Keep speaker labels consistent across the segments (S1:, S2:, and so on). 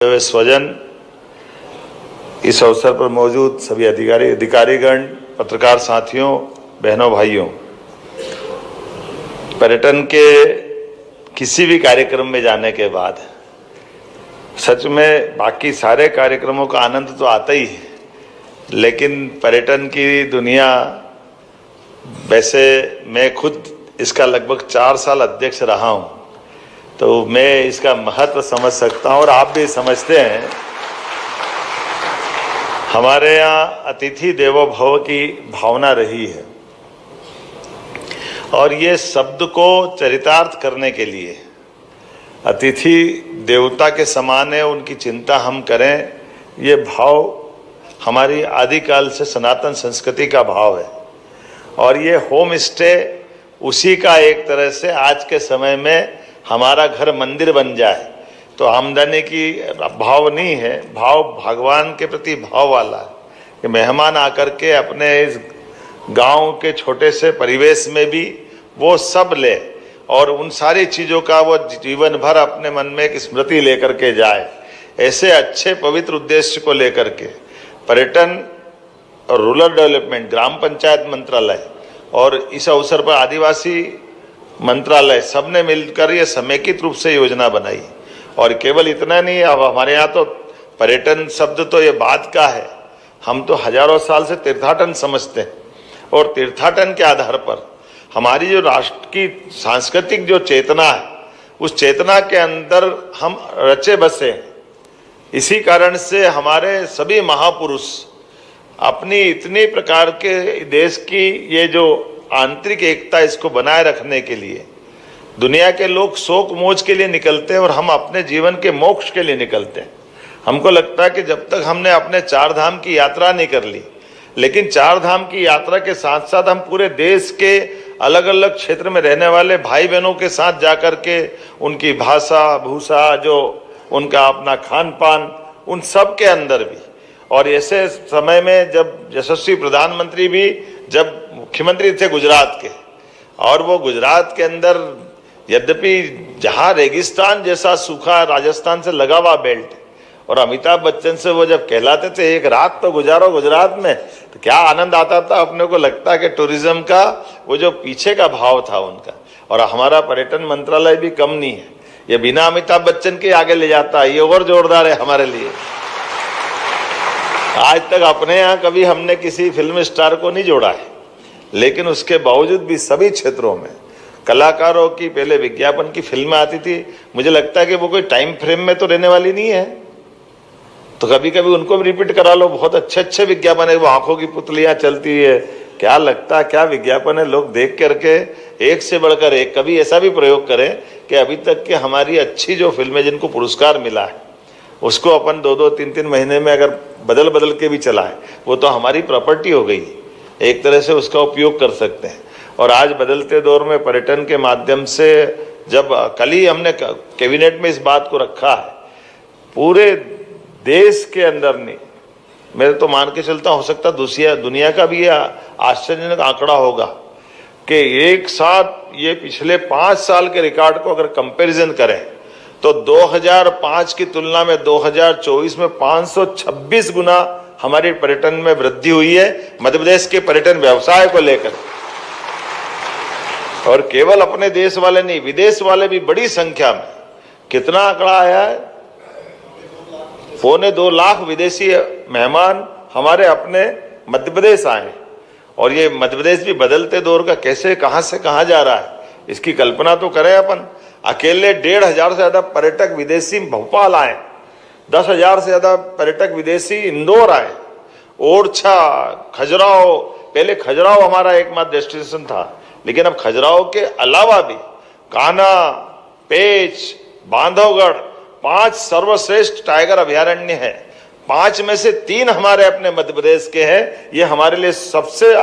S1: स्वजन, इस अवसर पर मौजूद सभी अधिकारीगण, पत्रकार साथियों, बहनों, भाइयों, पर्यटन के किसी भी कार्यक्रम में जाने के बाद सच में बाकी सारे कार्यक्रमों का आनंद तो आता ही है, लेकिन पर्यटन की दुनिया, वैसे मैं खुद इसका लगभग 4 साल अध्यक्ष रहा हूं, तो मैं इसका महत्व समझ सकता हूं और आप भी समझते हैं। हमारे यहाँ अतिथि देवो भव की भावना रही है और ये शब्द को चरितार्थ करने के लिए अतिथि देवता के समान है, उनकी चिंता हम करें, ये भाव हमारी आदिकाल से सनातन संस्कृति का भाव है। और ये होम स्टे उसी का एक तरह से आज के समय में हमारा घर मंदिर बन जाए तो आमदनी की भाव नहीं है, भाव भगवान के प्रति भाव वाला है कि मेहमान आकर के अपने इस गांव के छोटे से परिवेश में भी वो सब ले और उन सारी चीज़ों का वो जीवन भर अपने मन में एक स्मृति लेकर के जाए। ऐसे अच्छे पवित्र उद्देश्य को लेकर के पर्यटन और रूरल डेवलपमेंट, ग्राम पंचायत मंत्रालय और इस अवसर पर आदिवासी मंत्रालय सबने मिलकर ये समेकित रूप से योजना बनाई। और केवल इतना नहीं, अब हमारे यहाँ तो पर्यटन शब्द तो ये बात का है, हम तो हजारों साल से तीर्थाटन समझते हैं और तीर्थाटन के आधार पर हमारी जो राष्ट्र की सांस्कृतिक जो चेतना है, उस चेतना के अंदर हम रचे बसे। इसी कारण से हमारे सभी महापुरुष अपनी इतनी प्रकार के देश की ये जो आंतरिक एकता, इसको बनाए रखने के लिए दुनिया के लोग शोक मोज के लिए निकलते हैं और हम अपने जीवन के मोक्ष के लिए निकलते हैं। हमको लगता है कि जब तक हमने अपने 4 धाम की यात्रा नहीं कर ली, लेकिन 4 धाम की यात्रा के साथ साथ हम पूरे देश के अलग अलग क्षेत्र में रहने वाले भाई बहनों के साथ जाकर के उनकी भाषा भूषा, जो उनका अपना खान पान, उन सब के अंदर भी, और ऐसे समय में जब यशस्वी प्रधानमंत्री भी जब मुख्यमंत्री थे गुजरात के, और वो गुजरात के अंदर यद्यपि जहाँ रेगिस्तान जैसा सूखा राजस्थान से लगा हुआ बेल्ट, और अमिताभ बच्चन से वो जब कहलाते थे एक रात तो गुजारो गुजरात में, तो क्या आनंद आता था। अपने को लगता है कि टूरिज्म का वो जो पीछे का भाव था उनका। और हमारा पर्यटन मंत्रालय भी कम नहीं है, ये बिना अमिताभ बच्चन के आगे ले जाता है, ये और जोरदार है हमारे लिए। आज तक अपने यहाँ कभी हमने किसी फिल्म स्टार को नहीं जोड़ा है, लेकिन उसके बावजूद भी सभी क्षेत्रों में कलाकारों की पहले विज्ञापन की फिल्में आती थी, मुझे लगता है कि वो कोई टाइम फ्रेम में तो रहने वाली नहीं है, तो कभी कभी उनको भी रिपीट करा लो। बहुत अच्छे अच्छे विज्ञापन है, वो आंखों की पुतलियां चलती है, क्या लगता है क्या विज्ञापन है, लोग देख करके एक से बढ़कर एक। कभी ऐसा भी प्रयोग करें कि अभी तक की हमारी अच्छी जो फिल्में जिनको पुरस्कार मिला है उसको अपन 2-2, 3-3 महीने में अगर बदल बदल के भी चलाएं, वो तो हमारी प्रॉपर्टी हो गई, एक तरह से उसका उपयोग कर सकते हैं। और आज बदलते दौर में पर्यटन के माध्यम से, जब कल ही हमने कैबिनेट में इस बात को रखा है, पूरे देश के अंदर नहीं, मैं तो मान के चलता हो सकता दुनिया का भी यह आश्चर्यजनक आंकड़ा होगा कि एक साथ ये पिछले 5 साल के रिकॉर्ड को अगर कंपैरिजन करें तो 2005 की तुलना में 2024 में 526 गुना हमारी पर्यटन में वृद्धि हुई है, मध्य प्रदेश के पर्यटन व्यवसाय को लेकर। और केवल अपने देश वाले नहीं, विदेश वाले भी बड़ी संख्या में, कितना आंकड़ा आया है, 2.25 लाख विदेशी मेहमान हमारे अपने मध्य प्रदेश आए। और ये मध्य प्रदेश भी बदलते दौर का कैसे कहां से कहां जा रहा है, इसकी कल्पना तो करें अपन। अकेले 1,500 से ज्यादा पर्यटक विदेशी भोपाल आए, 10,000 से ज्यादा पर्यटक विदेशी इंदौर आए, ओरछा, खजुराहो। पहले खजुराहो हमारा एकमात्र डेस्टिनेशन था, लेकिन अब खजुराहो के अलावा भी कान्हा, पेंच, बांधवगढ़ 5 सर्वश्रेष्ठ टाइगर अभयारण्य है। 5 में से 3 हमारे अपने मध्य प्रदेश के हैं, ये हमारे लिए सबसे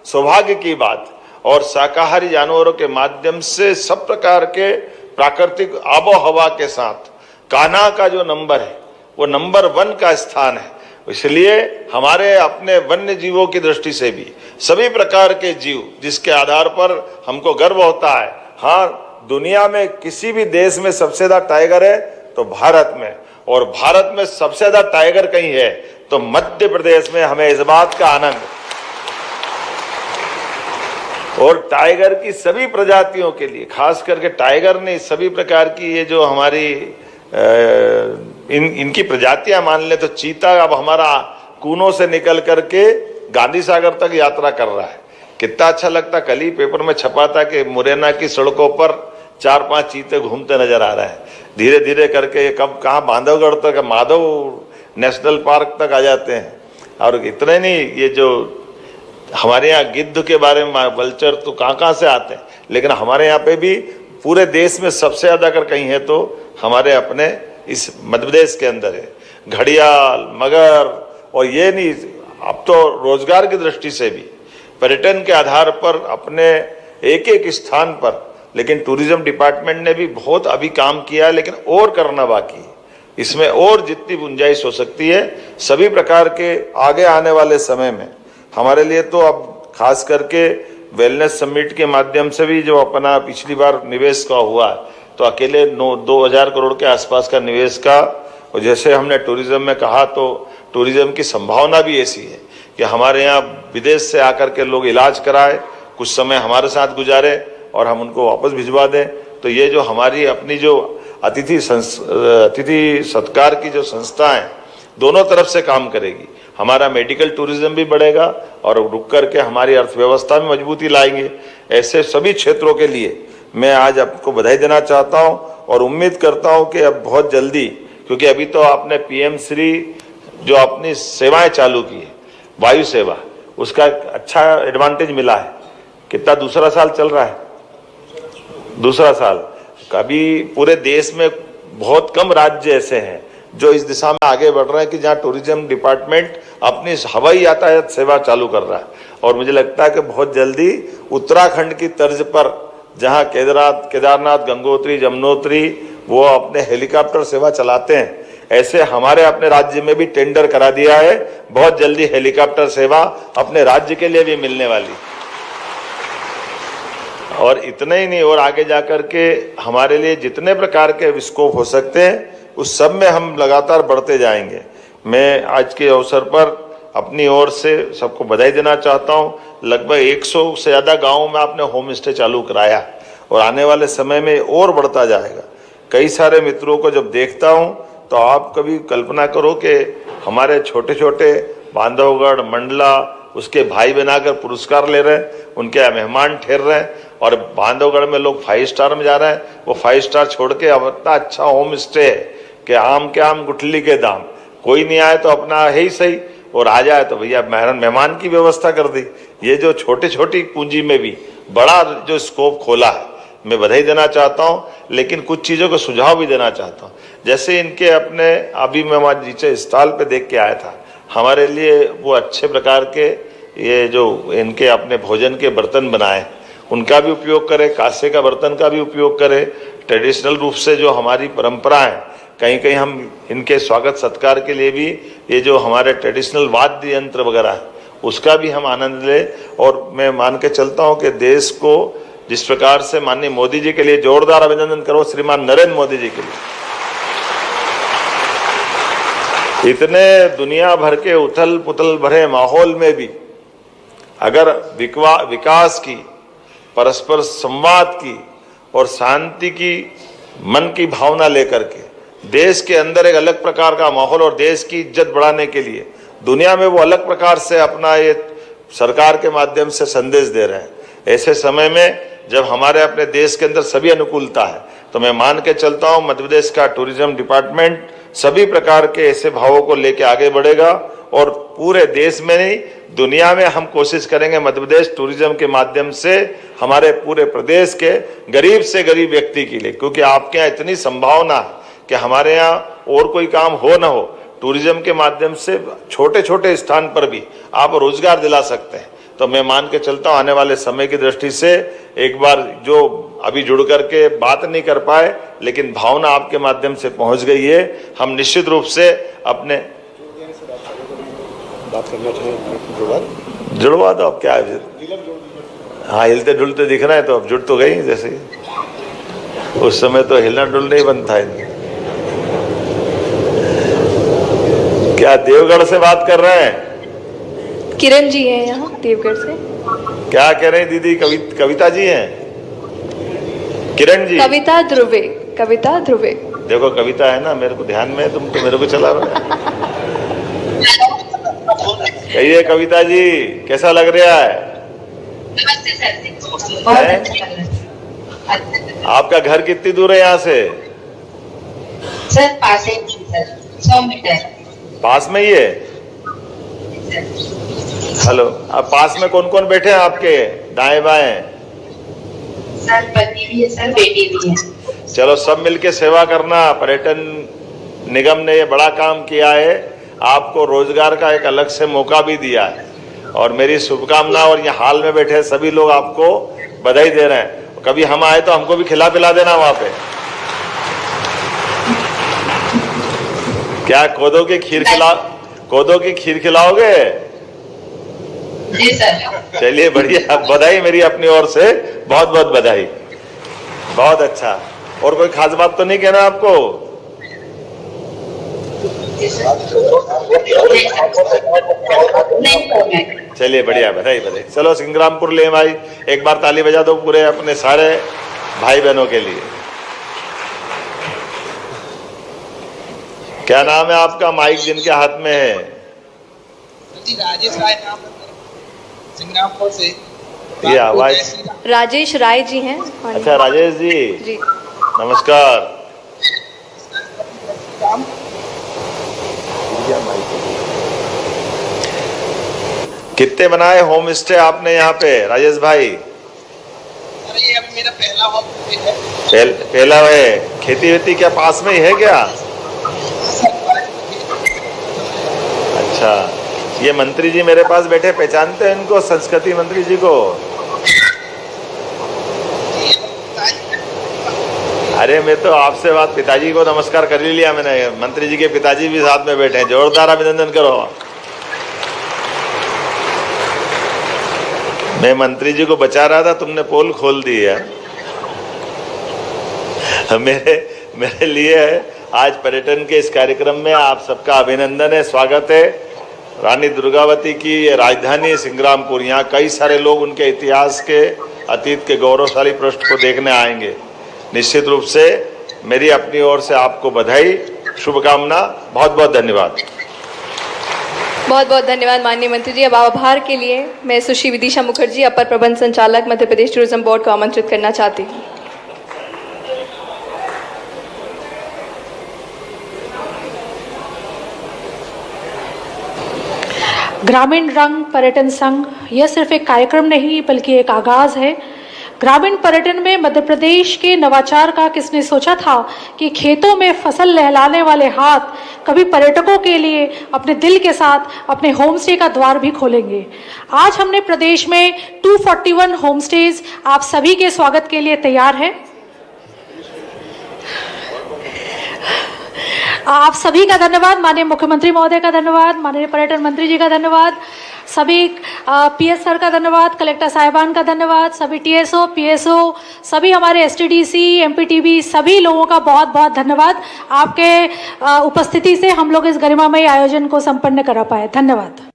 S1: सौभाग्य की बात। और शाकाहारी जानवरों के माध्यम से सब प्रकार के प्राकृतिक आबो हवा के साथ कान्हा का जो नंबर है वो नंबर 1 का स्थान है। इसलिए हमारे अपने वन्य जीवों की दृष्टि से भी सभी प्रकार के जीव, जिसके आधार पर हमको गर्व होता है। हाँ, दुनिया में किसी भी देश में सबसे ज्यादा टाइगर है तो भारत में, और भारत में सबसे ज्यादा टाइगर कहीं है तो मध्य प्रदेश में हमें इस बात का आनंद है। और टाइगर की सभी प्रजातियों के लिए, खास करके टाइगर ने सभी प्रकार की ये जो हमारी इनकी प्रजातियां मान ले तो चीता अब हमारा कूनों से निकल करके गांधी सागर तक यात्रा कर रहा है। कितना अच्छा लगता, कल ही पेपर में छपा था कि मुरैना की सड़कों पर 4-5 चीते घूमते नजर आ रहे हैं। धीरे धीरे करके कब कहाँ बांधवगढ़ तक, माधव नेशनल पार्क तक आ जाते हैं। और इतने नहीं, ये जो हमारे यहाँ गिद्ध के बारे में वल्चर तो कहाँ से आते हैं, लेकिन हमारे यहाँ पे भी पूरे देश में सबसे ज्यादा अगर कहीं है तो हमारे अपने इस मध्य प्रदेश के अंदर है। घड़ियाल, मगर, और ये नहीं, अब तो रोजगार की दृष्टि से भी पर्यटन के आधार पर अपने एक एक स्थान पर, लेकिन टूरिज्म डिपार्टमेंट ने भी बहुत अभी काम किया है, लेकिन और करना बाकी है। इसमें और जितनी गुंजाइश हो सकती है सभी प्रकार के आगे आने वाले समय में हमारे लिए तो अब खास करके वेलनेस समिट के माध्यम से भी जो अपना पिछली बार निवेश का हुआ है तो अकेले 2000 करोड़ के आसपास का निवेश का, और जैसे हमने टूरिज्म में कहा तो टूरिज्म की संभावना भी ऐसी है कि हमारे यहाँ विदेश से आकर के लोग इलाज कराए, कुछ समय हमारे साथ गुजारे और हम उनको वापस भिजवा दें। तो ये जो हमारी अपनी जो अतिथि सत्कार की जो संस्था है दोनों तरफ से काम करेगी। हमारा मेडिकल टूरिज्म भी बढ़ेगा और रुक करके हमारी अर्थव्यवस्था में मजबूती लाएंगे। ऐसे सभी क्षेत्रों के लिए मैं आज आपको बधाई देना चाहता हूं और उम्मीद करता हूं कि अब बहुत जल्दी, क्योंकि अभी तो आपने पीएम श्री जो अपनी सेवाएं चालू की है, वायु सेवा, उसका अच्छा एडवांटेज मिला है। कितना दूसरा साल चल रहा है, दूसरा साल। अभी पूरे देश में बहुत कम राज्य ऐसे हैं जो इस दिशा में आगे बढ़ रहे हैं कि जहां टूरिज्म डिपार्टमेंट अपनी हवाई यातायात सेवा चालू कर रहा है। और मुझे लगता है कि बहुत जल्दी उत्तराखंड की तर्ज पर जहां केदारनाथ, गंगोत्री, यमुनोत्री वो अपने हेलीकॉप्टर सेवा चलाते हैं, ऐसे हमारे अपने राज्य में भी टेंडर करा दिया है। बहुत जल्दी हेलीकॉप्टर सेवा अपने राज्य के लिए भी मिलने वाली। और इतना ही नहीं, और आगे जाकर के हमारे लिए जितने प्रकार के स्कोप हो सकते हैं उस सब में हम लगातार बढ़ते जाएंगे। मैं आज के अवसर पर अपनी ओर से सबको बधाई देना चाहता हूं। लगभग 100 से ज़्यादा गाँवों में आपने होम स्टे चालू कराया और आने वाले समय में और बढ़ता जाएगा। कई सारे मित्रों को जब देखता हूं तो आप कभी कल्पना करो कि हमारे छोटे छोटे बांधवगढ़, मंडला, उसके भाई बनाकर पुरस्कार ले रहे हैं, उनके मेहमान ठहर रहे हैं। और बांधवगढ़ में लोग 5 स्टार में जा रहे हैं, वो 5 स्टार छोड़ के अब इतना अच्छा होम स्टे है कि आम के आम गुठली के दाम। कोई नहीं आए तो अपना है ही सही, और आ जाए तो भैया मेहमान की व्यवस्था कर दी। ये जो छोटी छोटी पूंजी में भी बड़ा जो स्कोप खोला है, मैं बधाई देना चाहता हूँ। लेकिन कुछ चीज़ों को सुझाव भी देना चाहता हूँ। जैसे इनके अपने, अभी मैं वहाँ नीचे स्टॉल पे देख के आया था, हमारे लिए वो अच्छे प्रकार के ये जो इनके अपने भोजन के बर्तन बनाए, उनका भी उपयोग करें, कांसे का बर्तन का भी उपयोग करें। ट्रेडिशनल रूप से जो हमारी परंपरा है, कहीं कहीं हम इनके स्वागत सत्कार के लिए भी ये जो हमारे ट्रेडिशनल वाद्य यंत्र वगैरह है उसका भी हम आनंद लें। और मैं मान के चलता हूँ कि देश को जिस प्रकार से माननीय मोदी जी के लिए जोरदार अभिनंदन करो, श्रीमान नरेंद्र मोदी जी के लिए। इतने दुनिया भर के उथल पुथल भरे माहौल में भी अगर विकास की, परस्पर संवाद की और शांति की मन की भावना लेकर के देश के अंदर एक अलग प्रकार का माहौल और देश की इज्जत बढ़ाने के लिए दुनिया में वो अलग प्रकार से अपना ये सरकार के माध्यम से संदेश दे रहे हैं। ऐसे समय में जब हमारे अपने देश के अंदर सभी अनुकूलता है तो मैं मान के चलता हूँ मध्य प्रदेश का टूरिज्म डिपार्टमेंट सभी प्रकार के ऐसे भावों को लेकर आगे बढ़ेगा। और पूरे देश में नहीं, दुनिया में हम कोशिश करेंगे मध्य प्रदेश टूरिज्म के माध्यम से हमारे पूरे प्रदेश के गरीब से गरीब व्यक्ति के लिए, क्योंकि आपके यहाँ इतनी संभावना है कि हमारे यहाँ और कोई काम हो ना हो, टूरिज्म के माध्यम से छोटे छोटे स्थान पर भी आप रोजगार दिला सकते हैं। तो मैं मान के चलता हूँ आने वाले समय की दृष्टि से एक बार जो अभी जुड़ करके बात नहीं कर पाए, लेकिन भावना आपके माध्यम से पहुंच गई है, हम निश्चित रूप से अपने बात करना चाहिए। जुड़वा दो, अब क्या है, हाँ हिलते डुलते दिख रहा है तो अब जुड़ तो गई। जैसे उस समय तो हिलना डुलना ही बनता है। क्या देवगढ़ से बात कर रहे हैं?
S2: किरण जी हैं यहाँ देवगढ़ से।
S1: क्या कह रहे हैं दीदी? कविता जी हैं? किरण जी?
S2: कविता ध्रुवे। कविता ध्रुवे। देखो
S1: कविता है ना, मेरे को ध्यान में, तुम तो मेरे को चला रहे हो। कहिए कविता जी, कैसा लग रहा है?
S3: नमस्ते सर।
S1: आपका घर कितनी दूर है यहाँ से?
S3: सर पास ही सर, 100 मीटर।
S1: पास में ही है? हेलो, अब पास में कौन कौन बैठे हैं आपके दाएं बाएं?
S3: सर पति भी है सर, बेटी भी है।
S1: चलो सब मिलके सेवा करना। पर्यटन निगम ने ये बड़ा काम किया है, आपको रोजगार का एक अलग से मौका भी दिया है, और मेरी शुभकामना। और यहाँ हाल में बैठे सभी लोग आपको बधाई दे रहे हैं। कभी हम आए तो हमको भी खिला पिला देना वहां पे। क्या कोदो की खीर खिलाओगे?
S3: जी सर।
S1: चलिए बढ़िया, बधाई मेरी अपनी ओर से, बहुत बहुत बधाई। बहुत अच्छा। और कोई खास बात तो नहीं कहना आपको? चलिए बढ़िया, बधाई बधाई। चलो सिंग्रामपुर ले भाई, एक बार ताली बजा दो पूरे अपने सारे भाई बहनों के लिए। क्या नाम है आपका? माइक जिनके हाथ में है।
S4: जी राजेश राय नाम है, सिंगापुर से।
S1: ये आवाज
S2: राजेश राय जी हैं।
S1: अच्छा राजेश जी, नमस्कार। कितने बनाए होम स्टे आपने यहाँ पे राजेश भाई?
S4: अरे ये अभी मेरा पहला होम स्टे है।
S1: पहला है। खेती वेती क्या पास में ही है क्या? अच्छा, ये मंत्री जी मेरे पास बैठे, पहचानते हैं इनको, संस्कृति मंत्री जी को? अरे मैं तो आपसे बात, पिताजी को नमस्कार कर ही लिया मैंने। मंत्री जी के पिताजी भी साथ में बैठे हैं, जोरदार अभिनंदन करो। मैं मंत्री जी को बचा रहा था, तुमने पोल खोल दी है। मेरे लिए आज पर्यटन के इस कार्यक्रम में आप सबका अभिनंदन है, स्वागत है। रानी दुर्गावती की ये राजधानी सिंग्रामपुर, यहाँ कई सारे लोग उनके इतिहास के, अतीत के गौरवशाली पृष्ठ को देखने आएंगे। निश्चित रूप से मेरी अपनी ओर से आपको बधाई, शुभकामना, बहुत बहुत धन्यवाद।
S2: बहुत बहुत धन्यवाद माननीय मंत्री जी। अब आभार के लिए मैं सुश्री विदिशा मुखर्जी, अपर प्रबंध संचालक मध्य प्रदेश टूरिज्म बोर्ड को आमंत्रित करना चाहती हूँ।
S5: ग्रामीण रंग पर्यटन संघ यह सिर्फ एक कार्यक्रम नहीं बल्कि एक आगाज है। ग्रामीण पर्यटन में मध्य प्रदेश के नवाचार का किसने सोचा था कि खेतों में फसल लहलाने वाले हाथ कभी पर्यटकों के लिए अपने दिल के साथ अपने होम स्टे का द्वार भी खोलेंगे। आज हमने प्रदेश में 241 होम स्टेज आप सभी के स्वागत के लिए तैयार है। आप सभी का धन्यवाद, माननीय मुख्यमंत्री महोदय का धन्यवाद, माननीय पर्यटन मंत्री जी का धन्यवाद, सभी पीएस सर का धन्यवाद, कलेक्टर साहिबान का धन्यवाद, सभी टीएसओ, पीएसओ, सभी हमारे एसटीडीसी, एमपीटीबी, सभी लोगों का बहुत बहुत धन्यवाद। आपके उपस्थिति से हम लोग इस गरिमामयी आयोजन को संपन्न करा पाए। धन्यवाद।